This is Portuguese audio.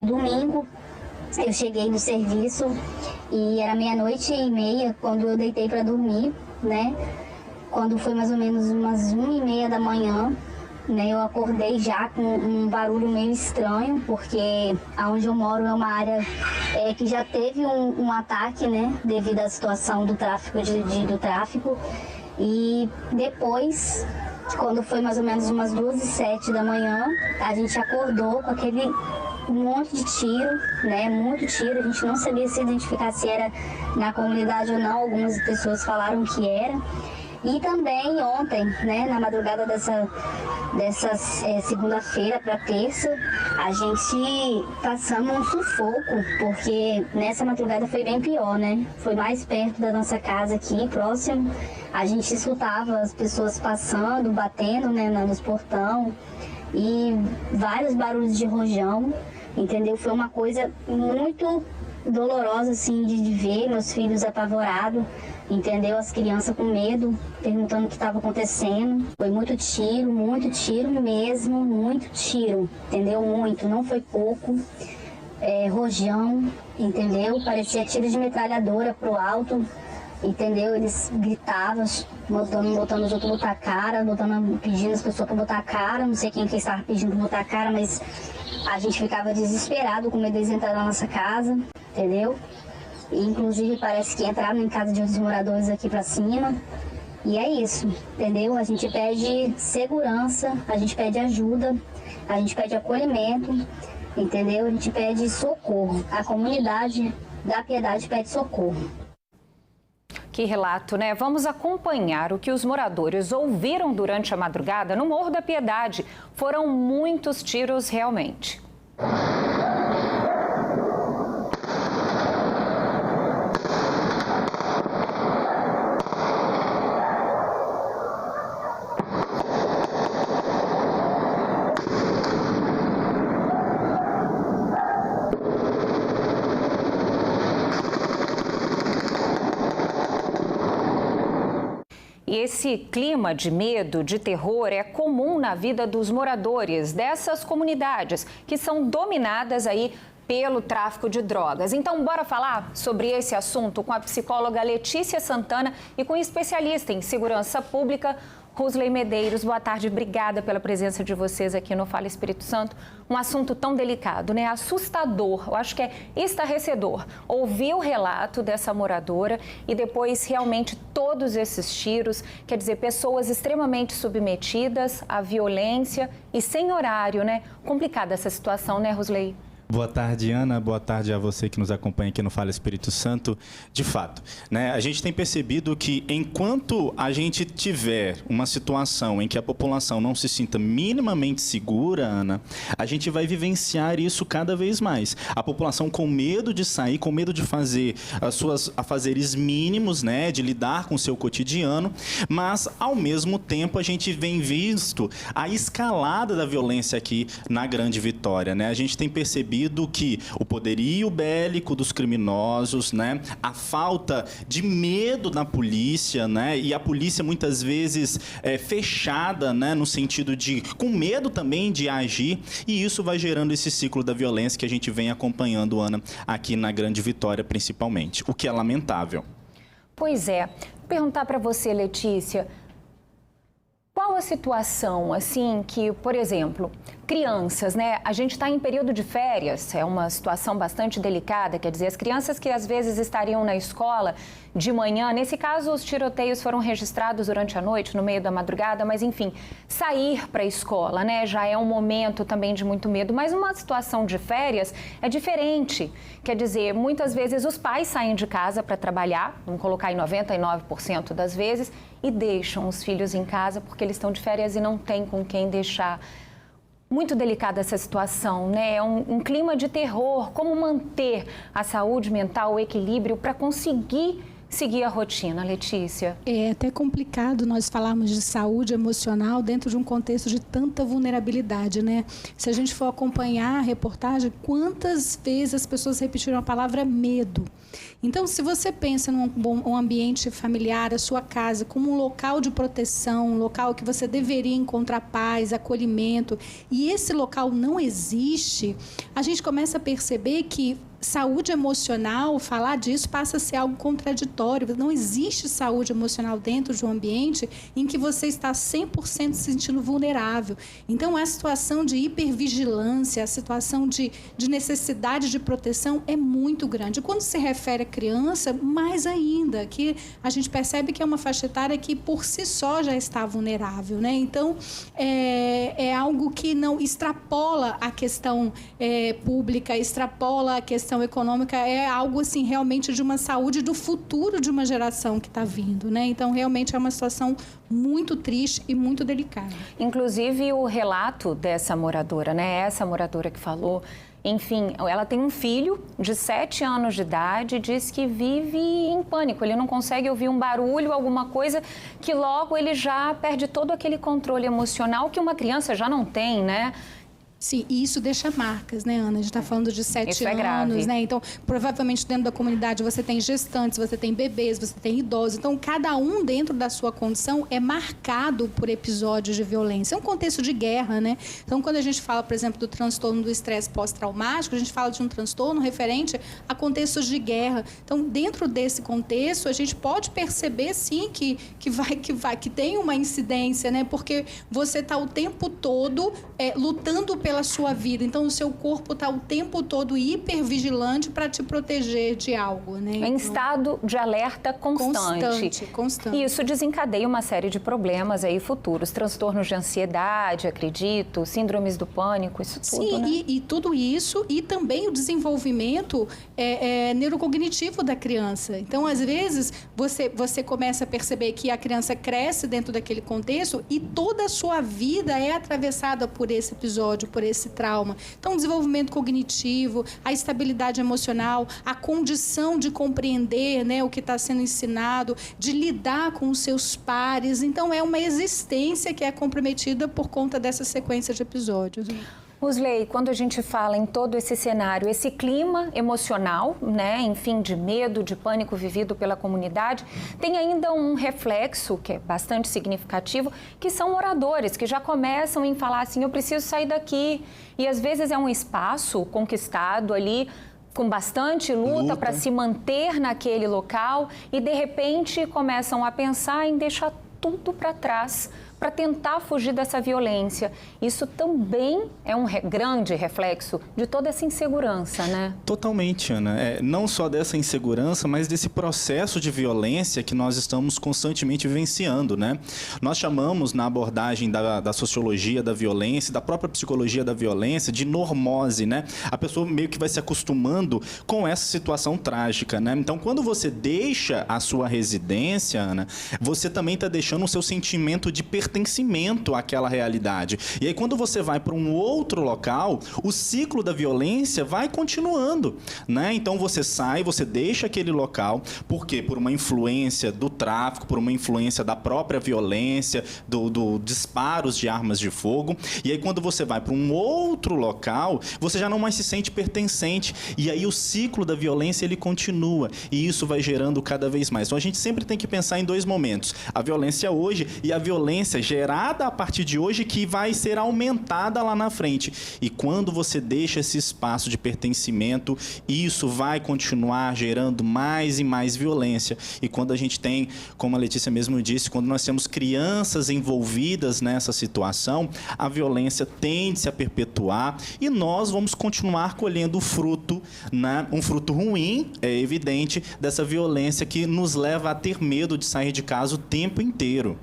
Domingo, eu cheguei no serviço e era 00:30 quando eu deitei para dormir, né? Quando foi mais ou menos umas 1:30 da manhã, né? Eu acordei já com um barulho meio estranho, porque aonde eu moro é uma área que já teve um ataque, né? Devido à situação do tráfico, do tráfico. E depois, quando foi mais ou menos umas 2:07 da manhã, a gente acordou com aquele monte de tiro, né? Muito tiro. A gente não sabia se identificar se era na comunidade ou não. Algumas pessoas falaram que era. E também ontem, né, na madrugada dessa segunda-feira para terça, a gente passamos um sufoco, porque nessa madrugada foi bem pior, né? Foi mais perto da nossa casa aqui, próximo. A gente escutava as pessoas passando, batendo, né, nos portão e vários barulhos de rojão, entendeu? Foi uma coisa muito dolorosa, assim, de ver meus filhos apavorados. Entendeu? As crianças com medo, perguntando o que estava acontecendo. Foi muito tiro mesmo, muito tiro, entendeu? Muito, não foi pouco. Rojão, entendeu? Parecia tiro de metralhadora pro alto, entendeu? Eles gritavam, botando os outros botar a cara, pedindo as pessoas para botar a cara. Não sei quem que estava pedindo para botar a cara, mas a gente ficava desesperado com medo deles entrar na nossa casa, entendeu? Inclusive parece que entraram em casa de outros moradores aqui para cima. E é isso, entendeu? A gente pede segurança, a gente pede ajuda, a gente pede acolhimento, entendeu? A gente pede socorro. A comunidade da Piedade pede socorro. Que relato, né? Vamos acompanhar o que os moradores ouviram durante a madrugada no Morro da Piedade. Foram muitos tiros realmente. E esse clima de medo, de terror, é comum na vida dos moradores dessas comunidades que são dominadas aí pelo tráfico de drogas. Então, bora falar sobre esse assunto com a psicóloga Letícia Santana e com o especialista em segurança pública, Rosley Medeiros. Boa tarde, obrigada pela presença de vocês aqui no Fala Espírito Santo. Um assunto tão delicado, né? Assustador, eu acho que é estarrecedor. Ouvir o relato dessa moradora e depois realmente todos esses tiros, quer dizer, pessoas extremamente submetidas à violência e sem horário, né? Complicada essa situação, né, Rosley? Boa tarde, Ana. Boa tarde a você que nos acompanha aqui no Fala Espírito Santo. De fato, né, a gente tem percebido que enquanto a gente tiver uma situação em que a população não se sinta minimamente segura, Ana, a gente vai vivenciar isso cada vez mais. A população com medo de sair, com medo de fazer as suas afazeres mínimos, né, de lidar com o seu cotidiano, mas ao mesmo tempo a gente vem visto a escalada da violência aqui na Grande Vitória, né? A gente tem percebido que o poderio bélico dos criminosos, né, a falta de medo da polícia, né, e a polícia muitas vezes fechada, né, no sentido de com medo também de agir, e isso vai gerando esse ciclo da violência que a gente vem acompanhando, Ana, aqui na Grande Vitória principalmente, o que é lamentável. Pois é. Vou perguntar para você, Letícia, qual a situação, assim, que, por exemplo, crianças, né? A gente está em período de férias, é uma situação bastante delicada, quer dizer, as crianças que às vezes estariam na escola de manhã, nesse caso os tiroteios foram registrados durante a noite, no meio da madrugada, mas enfim, sair para a escola, né? Já é um momento também de muito medo, mas uma situação de férias é diferente, quer dizer, muitas vezes os pais saem de casa para trabalhar, vamos colocar em 99% das vezes, e deixam os filhos em casa porque eles estão de férias e não tem com quem deixar. Muito delicada essa situação, né? É um clima de terror. Como manter a saúde mental, o equilíbrio para conseguir seguir a rotina, Letícia? É até complicado nós falarmos de saúde emocional dentro de um contexto de tanta vulnerabilidade, né? Se a gente for acompanhar a reportagem, quantas vezes as pessoas repetiram a palavra medo? Então, se você pensa num ambiente familiar, a sua casa, como um local de proteção, um local que você deveria encontrar paz, acolhimento, e esse local não existe, a gente começa a perceber que saúde emocional, falar disso passa a ser algo contraditório. Não existe saúde emocional dentro de um ambiente em que você está 100% se sentindo vulnerável. Então, a situação de hipervigilância, a situação de necessidade de proteção é muito grande. Quando se refere à criança, mais ainda, que a gente percebe que é uma faixa etária que, por si só, já está vulnerável, né? Então, é algo que não extrapola a questão pública, extrapola a questão econômica, é algo assim realmente de uma saúde do futuro de uma geração que está vindo, né? Então realmente é uma situação muito triste e muito delicada. Inclusive o relato dessa moradora, né? Essa moradora que falou, enfim, ela tem um filho de 7 anos de idade, diz que vive em pânico, ele não consegue ouvir um barulho, alguma coisa, que logo ele já perde todo aquele controle emocional que uma criança já não tem, né? Sim, e isso deixa marcas, né, Ana? A gente está falando de 7 anos, né? Então, provavelmente dentro da comunidade você tem gestantes, você tem bebês, você tem idosos. Então, cada um dentro da sua condição é marcado por episódios de violência. É um contexto de guerra, né? Então, quando a gente fala, por exemplo, do transtorno do estresse pós-traumático, a gente fala de um transtorno referente a contextos de guerra. Então, dentro desse contexto, a gente pode perceber, sim, que tem uma incidência, né? Porque você está o tempo todo lutando pela sua vida. Então, o seu corpo está o tempo todo hipervigilante para te proteger de algo, né? Em estado de alerta constante. Constante. E isso desencadeia uma série de problemas aí futuros. Transtornos de ansiedade, acredito, síndromes do pânico, isso tudo, sim, né? E tudo isso, e também o desenvolvimento neurocognitivo da criança. Então, às vezes, você começa a perceber que a criança cresce dentro daquele contexto e toda a sua vida é atravessada por esse episódio, por esse trauma. Então, o desenvolvimento cognitivo, a estabilidade emocional, a condição de compreender, né, o que está sendo ensinado, de lidar com os seus pares. Então, é uma existência que é comprometida por conta dessa sequência de episódios. Rosley, quando a gente fala em todo esse cenário, esse clima emocional, né, enfim, de medo, de pânico vivido pela comunidade, tem ainda um reflexo que é bastante significativo, que são moradores que já começam a falar assim, eu preciso sair daqui. E às vezes é um espaço conquistado ali com bastante luta para se manter naquele local e de repente começam a pensar em deixar tudo para trás, para tentar fugir dessa violência. Isso também é um grande reflexo de toda essa insegurança, né? Totalmente, Ana. Não só dessa insegurança, mas desse processo de violência que nós estamos constantemente vivenciando, né? Nós chamamos, na abordagem da sociologia da violência, da própria psicologia da violência, de normose, né? A pessoa meio que vai se acostumando com essa situação trágica, né? Então, quando você deixa a sua residência, Ana, você também está deixando o seu sentimento de pertencimento àquela realidade. E aí, quando você vai para um outro local, o ciclo da violência vai continuando, né? Então, você sai, você deixa aquele local, por quê? Por uma influência do tráfico, por uma influência da própria violência, do disparos de armas de fogo. E aí, quando você vai para um outro local, você já não mais se sente pertencente. E aí, o ciclo da violência, ele continua. E isso vai gerando cada vez mais. Então, a gente sempre tem que pensar em 2 momentos. A violência hoje e a violência gerada a partir de hoje que vai ser aumentada lá na frente. E quando você deixa esse espaço de pertencimento, isso vai continuar gerando mais e mais violência. E quando a gente tem, como a Letícia mesmo disse, quando nós temos crianças envolvidas nessa situação, a violência tende a perpetuar e nós vamos continuar colhendo o fruto, né? Um fruto ruim, é evidente, dessa violência que nos leva a ter medo de sair de casa o tempo inteiro.